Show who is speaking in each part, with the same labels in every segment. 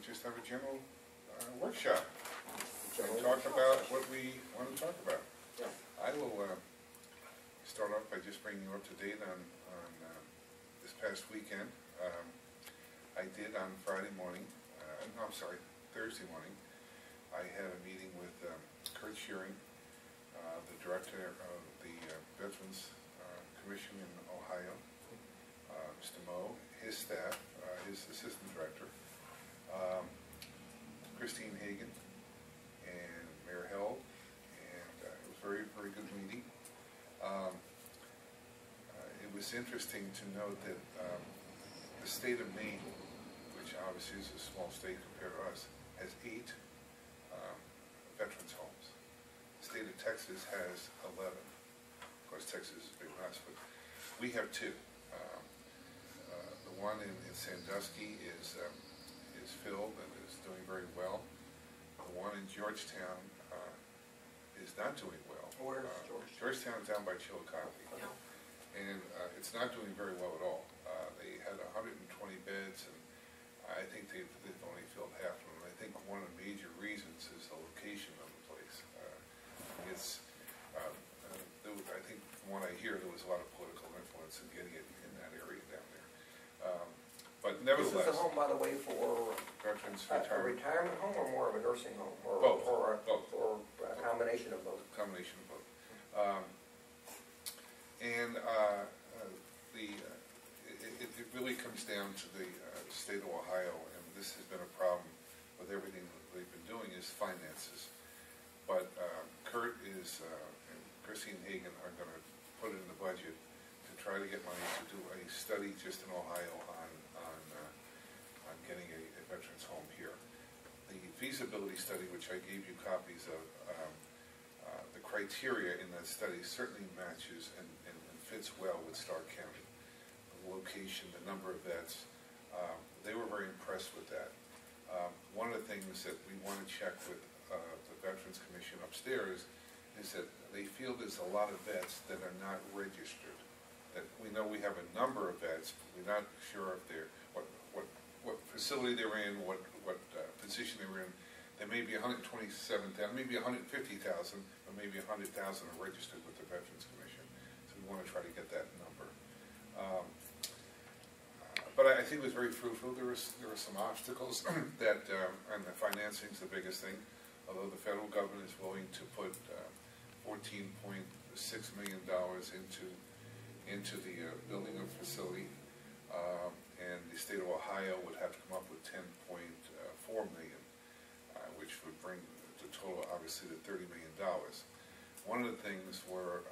Speaker 1: just have a general workshop and talk about what we want to talk about.
Speaker 2: Yeah.
Speaker 1: I will start off by just bringing you up to date on this past weekend. I did on Friday morning, no, I'm sorry, Thursday morning, I had a meeting with Kurt Shearing, the director of the Veterans Commission in Ohio, Mr. Moe, his staff, his assistant director, Christine Hagan, and Mayor Held, and it was a very, very good meeting. It was interesting to note that the state of Maine, which obviously is a small state compared to us, has 8 veterans homes. The state of Texas has 11. Of course, Texas is bigger than us, but we have 2. The one in Sandusky is filled and is doing very well. The one in Georgetown is not doing well.
Speaker 2: Where's Georgetown?
Speaker 1: Georgetown's down by Chillicothe.
Speaker 2: Yeah.
Speaker 1: And it's not doing very well at all. They had 120 beds, and I think they've only filled half of them. I think one of the major reasons is the location of the place. I think from what I hear, there was a lot of political influence in getting it in that area down there. But nevertheless,
Speaker 2: this is a home, by the way, for
Speaker 1: veterans
Speaker 2: a retirement home or more of a nursing home, or
Speaker 1: both.
Speaker 2: or
Speaker 1: Both.
Speaker 2: a combination of both.
Speaker 1: Combination of both. It really comes down to the state of Ohio, and this has been a problem with everything that they've been doing, is finances. But Kurt and Christine Hagan are going to put it in the budget to try to get money to do a study just in Ohio on getting a veterans home here. The feasibility study, which I gave you copies of, the criteria in that study certainly matches and fits well with Stark County. The location, the number of vets, they were very impressed with that. One of the things that we want to check with the Veterans Commission upstairs is that they feel there's a lot of vets that are not registered. That we know we have a number of vets, but we're not sure if they're what facility they're in, what position they were in. There may be 127,000, maybe 150,000, or maybe 100,000 are registered with the Veterans Commission. So we want to try to get that number. But I think it was very fruitful. There were some obstacles that, and the financing is the biggest thing. Although the federal government is willing to put $14.6 million into the building of the facility, and the state of Ohio would have to come up with $10.4 million, which would bring the total, obviously, to $30 million. One of the things were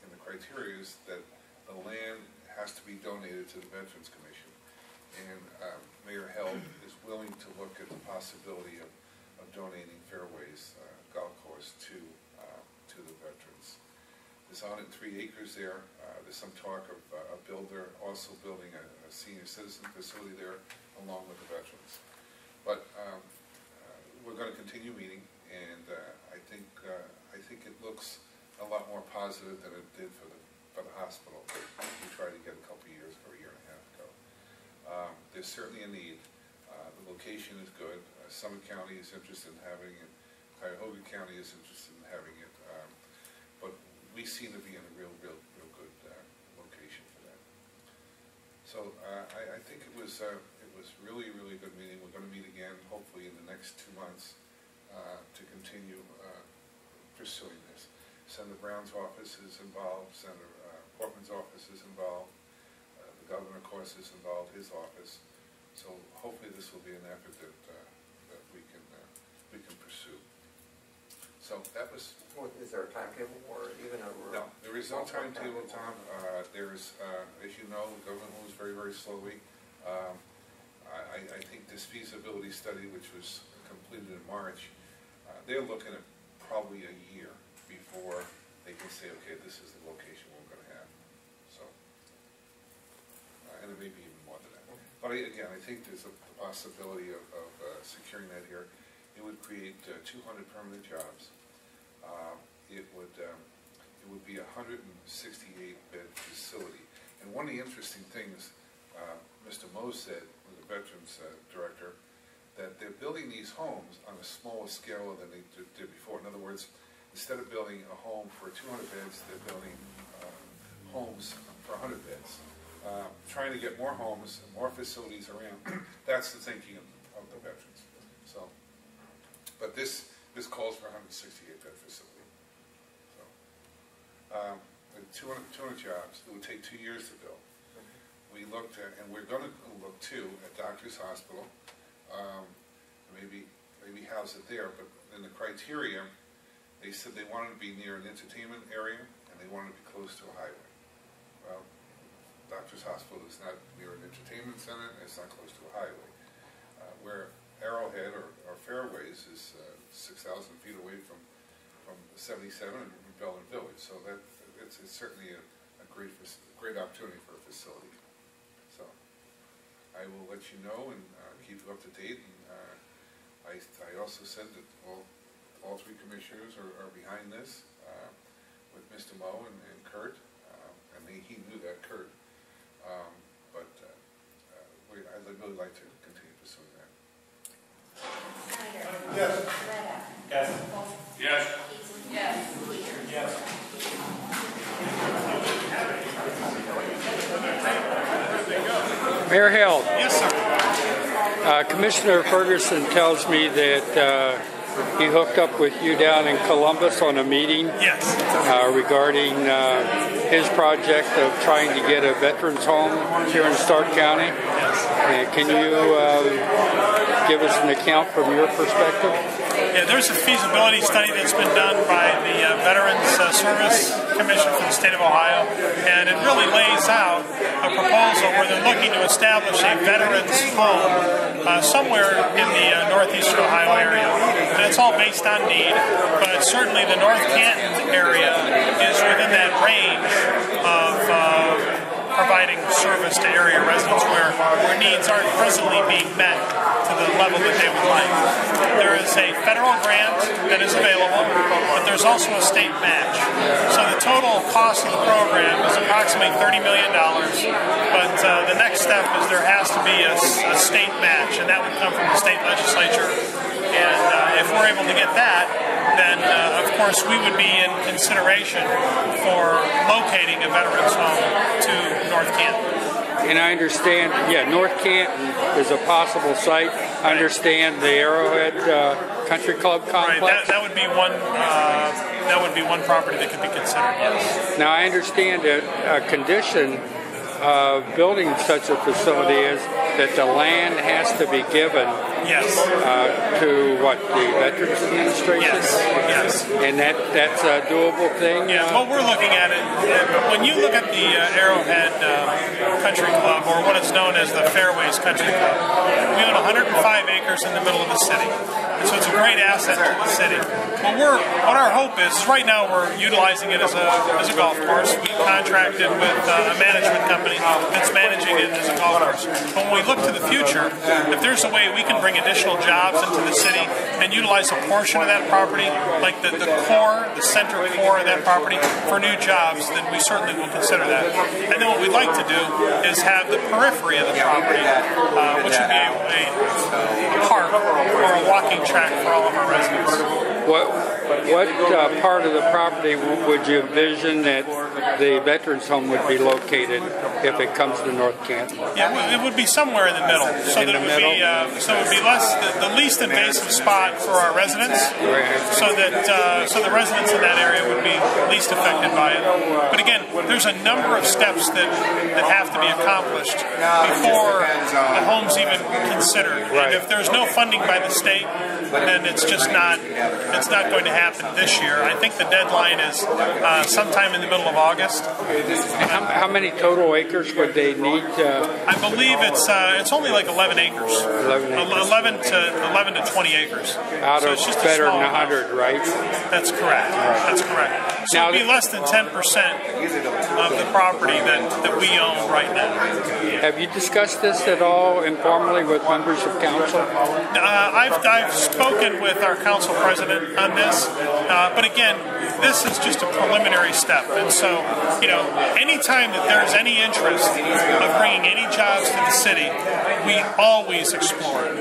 Speaker 1: in the criteria is that the land has to be donated to the Veterans Commission, and Mayor Held is willing to look at the possibility of donating Fairways golf course to the veterans. There's 103 acres there. There's some talk of a builder also building a senior citizen facility there along with the veterans. But we're going to continue meeting, and I think it looks a lot more positive than it did for the hospital we tried to get a couple of years or a year and a half ago. There's certainly a need. The location is good. Summit County is interested in having it. Cuyahoga County is interested in having it. But we seem to be in a real good location for that. So I think it was really a good meeting. We're going to meet again, hopefully in the next 2 months, to continue pursuing this. Senator Brown's office is involved. Senator Portman's office is involved. The governor, of course, is involved. His office. So hopefully this will be an effort that we can pursue. So that was.
Speaker 2: Is there a timetable or even a?
Speaker 1: No, there is no timetable, Tom. There's, as you know, the government moves very slowly. I think this feasibility study, which was completed in March, they're looking at probably a year before they can say, okay, this is the location we're going to have. So, and it may be even more than that. But again, I think there's a possibility of securing that here. It would create 200 permanent jobs. It would be a 168-bed facility. And one of the interesting things Mr. Moe said, the Veterans Director, that they're building these homes on a smaller scale than they did before. In other words, instead of building a home for 200 beds, they're building homes for 100 beds. Trying to get more homes, more facilities around. That's the thinking of the veterans. So, but this calls for a 168-bed facility. So, 200 jobs. It would take 2 years to build. We looked at, and we're going to look too at Doctors Hospital. Maybe house it there, but in the criteria, they said they wanted to be near an entertainment area and they wanted to be close to a highway. Well, Doctors Hospital is not near an entertainment center and it's not close to a highway. Where Arrowhead or Fairways is 6,000 feet away from 77 and Belden Village, so that it's certainly a great opportunity for a facility. So I will let you know and keep you up to date. And I also said that all three commissioners are behind this with Mr. Moe and Kurt, and he knew that, Kurt. But I'd really like to continue pursuing that.
Speaker 3: Yes. Yes. Yes. Yes.
Speaker 4: Mayor Held.
Speaker 3: Yes, sir.
Speaker 4: Commissioner Ferguson tells me that he hooked up with you down in Columbus on a meeting.
Speaker 3: Yes.
Speaker 4: Regarding his project of trying to get a veterans home here in Stark County.
Speaker 3: Yes.
Speaker 4: Can you give us an account from your perspective?
Speaker 3: Yeah, there's a feasibility study that's been done by the Veterans Service Commission for the state of Ohio, and it really lays out a proposal where they're looking to establish a veterans home somewhere in the northeastern Ohio area. And it's all based on need, but certainly the North Canton area is within that range of providing service to area residents where needs aren't presently being met to the level that they would like. There is a federal grant that is available, but there's also a state match. So the total cost of the program is approximately $30 million, but the next step is there has to be a state match, and that would come from the state legislature. And if we're able to get that, then of course we would be in consideration for locating a veterans home to North Canton.
Speaker 4: And I understand, North Canton is a possible site. I understand the Arrowhead Country Club complex.
Speaker 3: Right, that would be one. That would be one property that could be considered. Yes.
Speaker 4: Now I understand that a condition of building such a facility is that the land has to be given.
Speaker 3: Yes.
Speaker 4: To what, the Veterans Administration?
Speaker 3: Yes.
Speaker 4: And that's a doable thing?
Speaker 3: Yeah, what we're looking at it, when you look at the Arrowhead Country Club, or what is known as the Fairways Country Club, we own 105 acres in the middle of the city. And so it's a great asset to the city. What our hope is right now we're utilizing it as a golf course. We contracted with a management company that's managing it as a golf course. But when we look to the future, if there's a way we can bring additional jobs into the city and utilize a portion of that property, like the center core of that property, for new jobs, then we certainly will consider that. And then what we'd like to do is have the periphery of the property, which would be a park or a walking track for all of our residents.
Speaker 4: What part of the property would you envision that the veterans home would be located if it comes to North Canton?
Speaker 3: Yeah, it would be somewhere in the middle, so that it would be the least invasive spot for our residents, so the residents in that area would be least affected by it. But again, there's a number of steps that have to be accomplished before the home's even considered. And if there's no funding by the state, then it's just not going to happen this year. I think the deadline is sometime in the middle of August.
Speaker 4: How many total acres would they need?
Speaker 3: I believe it's only like 11 acres. 11 to 20 acres.
Speaker 4: Out
Speaker 3: so
Speaker 4: of
Speaker 3: it's just
Speaker 4: better than
Speaker 3: 100,
Speaker 4: right?
Speaker 3: That's correct. That's correct. So it'd be less than 10% of the property that we own right now.
Speaker 4: Have you discussed this at all informally with members of council?
Speaker 3: I've spoken with our council president on this, but again, this is just a preliminary step. And so, anytime that there's any interest of bringing any jobs to the city, we always explore it.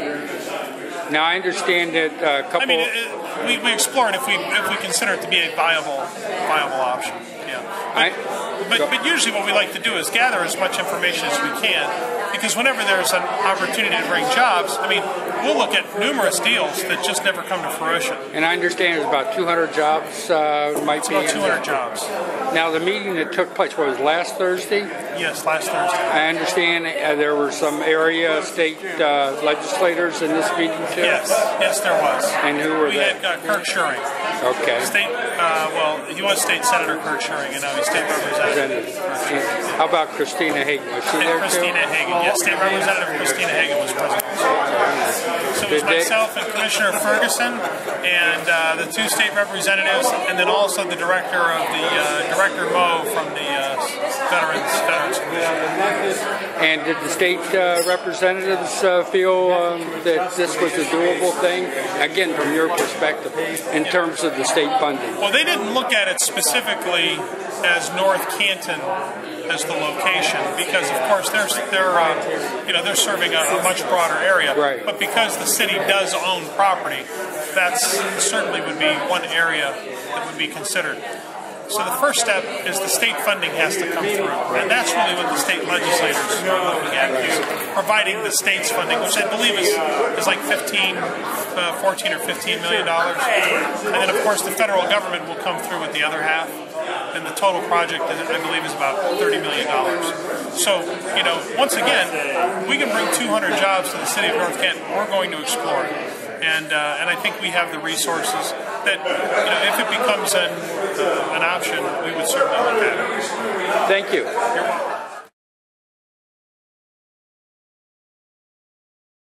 Speaker 4: Now I understand that a couple.
Speaker 3: I mean, we explore it if we consider it to be a viable option. Yeah. But usually what we like to do is gather as much information as we can, because whenever there's an opportunity to bring jobs, I mean, we'll look at numerous deals that just never come to fruition.
Speaker 4: And I understand there's about 200 jobs might be.
Speaker 3: About 200 jobs.
Speaker 4: Now the meeting that took place was last Thursday.
Speaker 3: Yes, last Thursday.
Speaker 4: I understand there were some area state legislators in this meeting too.
Speaker 3: Yes, there was.
Speaker 4: And who were
Speaker 3: we
Speaker 4: they?
Speaker 3: We had Kirk Schuring.
Speaker 4: Okay.
Speaker 3: He was State Senator Kirk Schuring, and now he's State Representative.
Speaker 4: How about Christina Hagan? Was she there
Speaker 3: Christina
Speaker 4: too?
Speaker 3: Hagan, yes. State Representative Christina Hagan was present. So it was myself and Commissioner Ferguson, and the two state representatives, and then also the director of the Director Moe from the Veterans Commission.
Speaker 4: And did the state representatives feel that this was a doable thing? Again, from your perspective, in terms of the state funding.
Speaker 3: Well, they didn't look at it specifically as North Canton as the location, because of course they're serving a much broader area.
Speaker 4: Right.
Speaker 3: But because the city does own property, that certainly would be one area that would be considered. So the first step is the state funding has to come through, and that's really what the state legislators are looking at, is providing the state's funding, which I believe is like 14 or $15 million. And then of course the federal government will come through with the other half, and the total project, I believe, is about $30 million. So, once again, we can bring 200 jobs to the city of North Canton. We're going to explore it. And I think we have the resources that, if it becomes an option, we would certainly look at it.
Speaker 4: Thank you.